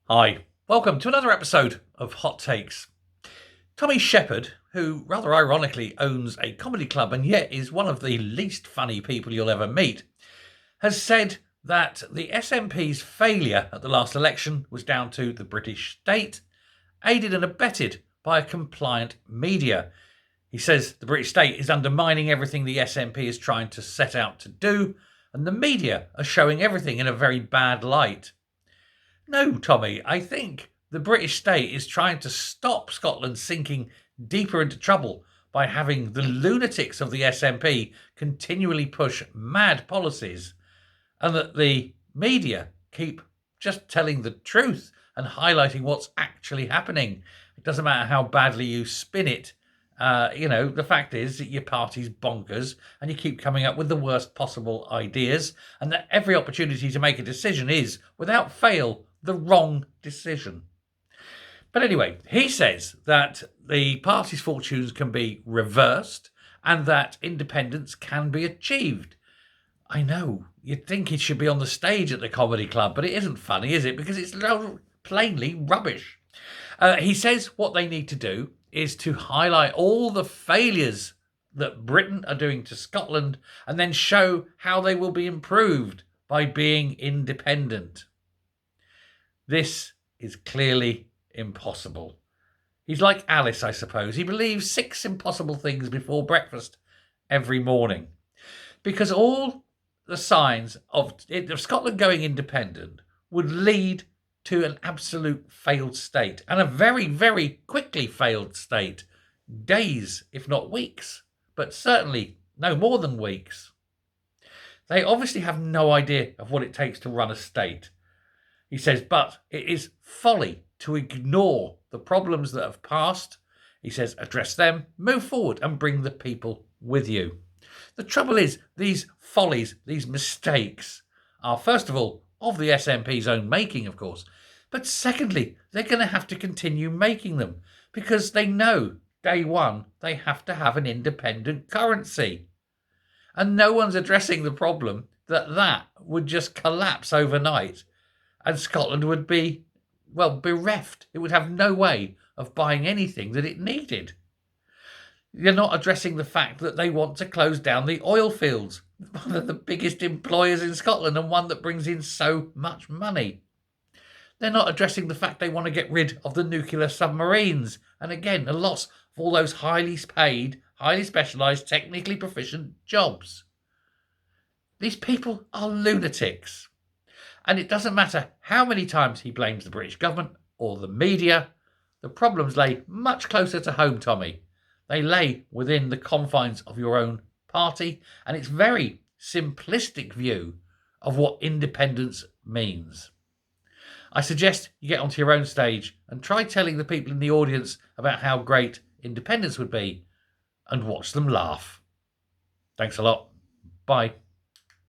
Hi, welcome to another episode of Hot Takes. Tommy Sheppard, who rather ironically owns a comedy club and yet is one of the least funny people you'll ever meet, has said that the SNP's failure at the last election was down to the British state, aided and abetted by a compliant media. He says the British state is undermining everything the SNP is trying to set out to do, and the media are showing everything in a very bad light. No, Tommy, I think the British state is trying to stop Scotland sinking deeper into trouble by having the lunatics of the SNP continually push mad policies, and that the media keep just telling the truth and highlighting what's actually happening. It doesn't matter how badly you spin it. The fact is that your party's bonkers and you keep coming up with the worst possible ideas, and that every opportunity to make a decision is, without fail, the wrong decision. But anyway, he says that the party's fortunes can be reversed and that independence can be achieved. I know, you'd think it should be on the stage at the comedy club, but it isn't funny, is it? Because it's plainly rubbish. He says what they need to do is to highlight all the failures that Britain are doing to Scotland and then show how they will be improved by being independent. This is clearly impossible. He's like Alice, I suppose. He believes 6 impossible things before breakfast every morning. Because all the signs of Scotland going independent would lead to an absolute failed state, and a very, very quickly failed state. Days, if not weeks, but certainly no more than weeks. They obviously have no idea of what it takes to run a state. He says, but it is folly to ignore the problems that have passed. He says, address them, move forward and bring the people with you. The trouble is, these follies, these mistakes are, first of all, of the SNP's own making, of course. But secondly, they're going to have to continue making them because they know day one they have to have an independent currency. And no one's addressing the problem that would just collapse overnight and Scotland would be, bereft. It would have no way of buying anything that it needed. You're not addressing the fact that they want to close down the oil fields, one of the biggest employers in Scotland and one that brings in so much money. They're not addressing the fact they want to get rid of the nuclear submarines, and again, the loss of all those highly paid, highly specialised, technically proficient jobs. These people are lunatics. And it doesn't matter how many times he blames the British government or the media, the problems lay much closer to home, Tommy. They lay within the confines of your own party and its very simplistic view of what independence means. I suggest you get onto your own stage and try telling the people in the audience about how great independence would be and watch them laugh. Thanks a lot. Bye.